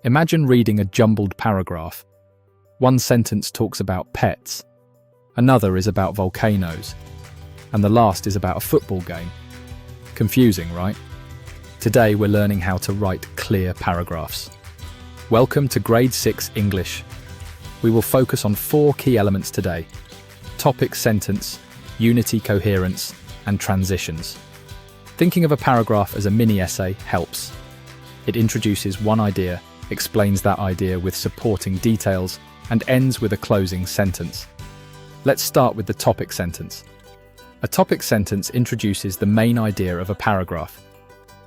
Imagine reading a jumbled paragraph. One sentence talks about pets, another is about volcanoes, and the last is about a football game. Confusing, right? Today we're learning how to write clear paragraphs. Welcome to Grade 6 English. We will focus on 4 key elements today: topic sentence, unity coherence, and transitions. Thinking of a paragraph as a mini-essay helps. It introduces one idea, explains that idea with supporting details, and ends with a closing sentence. Let's start with the topic sentence. A topic sentence introduces the main idea of a paragraph.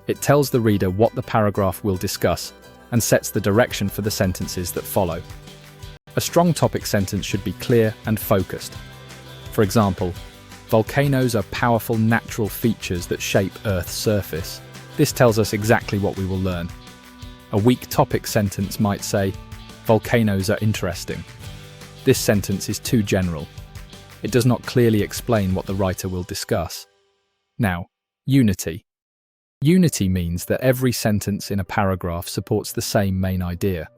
It tells the reader what the paragraph will discuss and sets the direction for the sentences that follow. A strong topic sentence should be clear and focused. For example, volcanoes are powerful natural features that shape Earth's surface. This tells us exactly what we will learn. A weak topic sentence might say, volcanoes are interesting. This sentence is too general. It does not clearly explain what the writer will discuss. Now, unity. Unity means that every sentence in a paragraph supports the same main idea.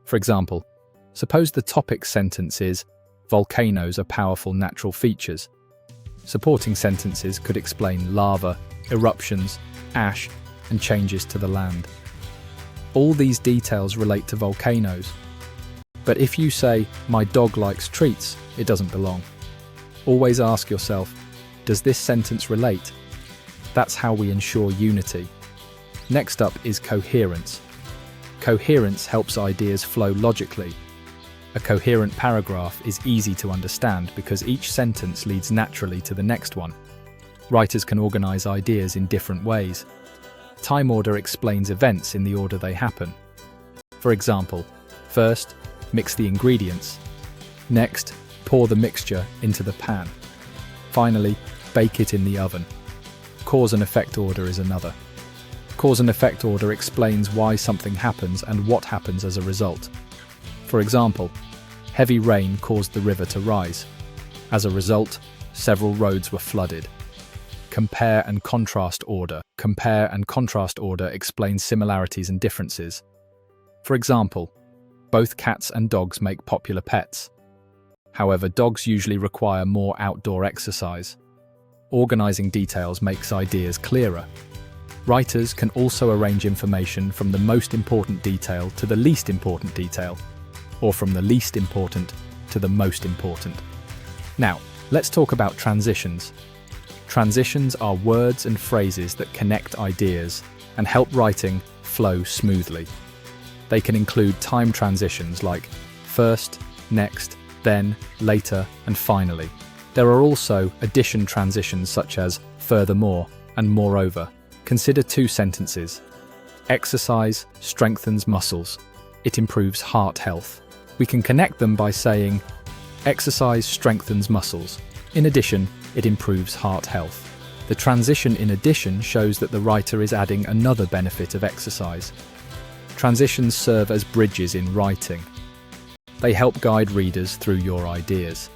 For example, suppose the topic sentence is, volcanoes are powerful natural features. Supporting sentences could explain lava, eruptions, ash, and changes to the land. All these details relate to volcanoes. But if you say, my dog likes treats, it doesn't belong. Always ask yourself, does this sentence relate? That's how we ensure unity. Next up is coherence. Coherence helps ideas flow logically. A coherent paragraph is easy to understand because each sentence leads naturally to the next one. Writers can organize ideas in different ways. Time order explains events in the order they happen. For example, first, mix the ingredients. Next, pour the mixture into the pan. Finally, bake it in the oven. Cause and effect order is another. Cause and effect order explains why something happens and what happens as a result. For example, heavy rain caused the river to rise. As a result, several roads were flooded. Compare and contrast order. Compare and contrast order explains similarities and differences. For example, both cats and dogs make popular pets. However, dogs usually require more outdoor exercise. Organizing details makes ideas clearer. Writers can also arrange information from the most important detail to the least important detail, or from the least important to the most important. Now, let's talk about transitions. Transitions are words and phrases that connect ideas and help writing flow smoothly. They can include time transitions like first, next, then, later, and finally. There are also addition transitions such as furthermore and moreover. Consider 2 sentences. Exercise strengthens muscles. It improves heart health. We can connect them by saying, exercise strengthens muscles. In addition, it improves heart health. The transition in addition shows that the writer is adding another benefit of exercise. Transitions serve as bridges in writing. They help guide readers through your ideas.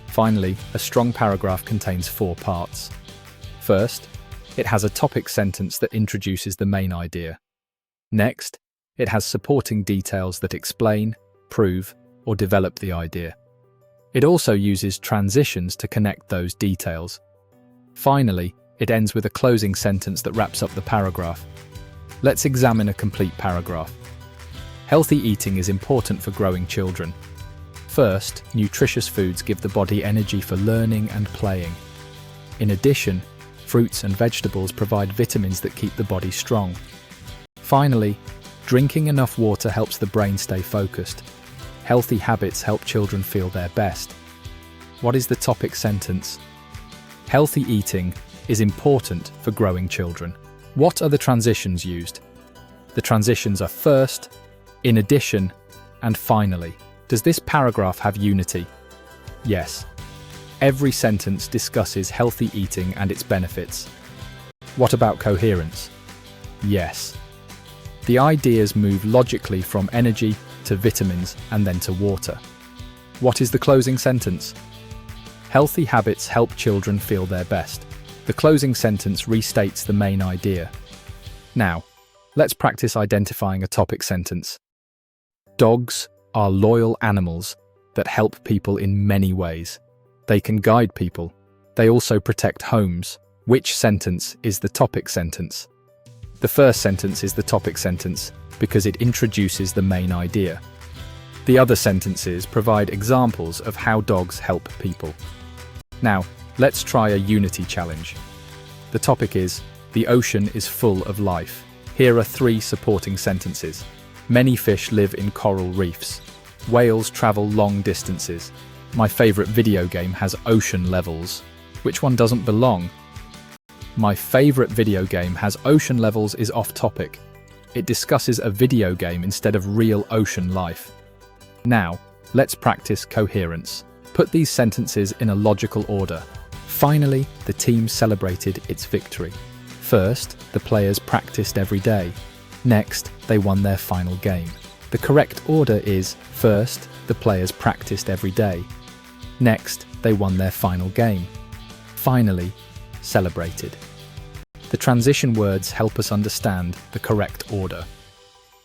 Finally, a strong paragraph contains 4 parts. First, it has a topic sentence that introduces the main idea. Next, it has supporting details that explain, prove, or develop the idea. It also uses transitions to connect those details. Finally, it ends with a closing sentence that wraps up the paragraph. Let's examine a complete paragraph. Healthy eating is important for growing children. First, nutritious foods give the body energy for learning and playing. In addition, fruits and vegetables provide vitamins that keep the body strong. Finally, drinking enough water helps the brain stay focused. Healthy habits help children feel their best. What is the topic sentence? Healthy eating is important for growing children. What are the transitions used? The transitions are first, in addition, and finally. Does this paragraph have unity? Yes. Every sentence discusses healthy eating and its benefits. What about coherence? Yes. The ideas move logically from energy to vitamins and then to water. What is the closing sentence? Healthy habits help children feel their best. The closing sentence restates the main idea. Now, let's practice identifying a topic sentence. Dogs are loyal animals that help people in many ways. They can guide people. They also protect homes. Which sentence is the topic sentence? The first sentence is the topic sentence because it introduces the main idea. The other sentences provide examples of how dogs help people. Now, let's try a unity challenge. The topic is, the ocean is full of life. Here are 3 supporting sentences. Many fish live in coral reefs. Whales travel long distances. My favorite video game has ocean levels. Which one doesn't belong? My favorite video game has ocean levels is off topic. It discusses a video game instead of real ocean life. Now, let's practice coherence. Put these sentences in a logical order. Finally, the team celebrated its victory. First, the players practiced every day. Next, they won their final game. The correct order is, first, the players practiced every day. Next, they won their final game. Finally, celebrated. The transition words help us understand the correct order.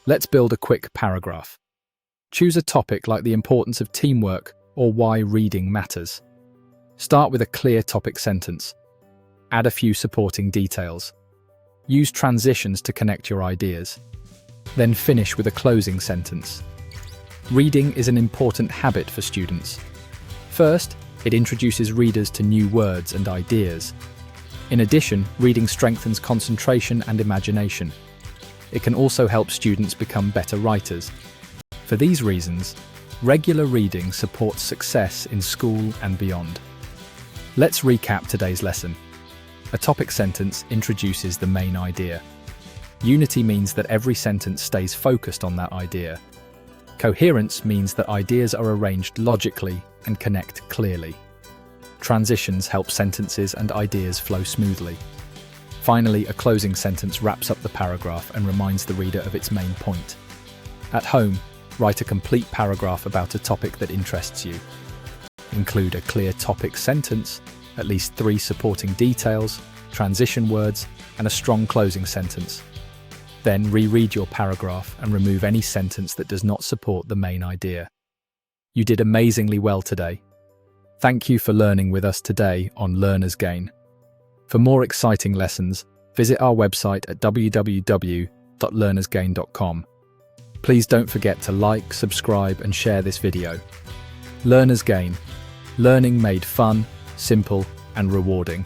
Let's build a quick paragraph. Choose a topic like the importance of teamwork or why reading matters. Start with a clear topic sentence. Add a few supporting details. Use transitions to connect your ideas. Then finish with a closing sentence. Reading is an important habit for students. First, it introduces readers to new words and ideas. In addition, reading strengthens concentration and imagination. It can also help students become better writers. For these reasons, regular reading supports success in school and beyond. Let's recap today's lesson. A topic sentence introduces the main idea. Unity means that every sentence stays focused on that idea. Coherence means that ideas are arranged logically and connect clearly. Transitions help sentences and ideas flow smoothly. Finally, a closing sentence wraps up the paragraph and reminds the reader of its main point. At home, write a complete paragraph about a topic that interests you. Include a clear topic sentence, at least 3 supporting details, transition words, and a strong closing sentence. Then reread your paragraph and remove any sentence that does not support the main idea. You did amazingly well today. Thank you for learning with us today on Learner's Gain. For more exciting lessons, visit our website at www.learnersgain.com. Please don't forget to like, subscribe, and share this video. Learner's Gain. Learning made fun, simple, and rewarding.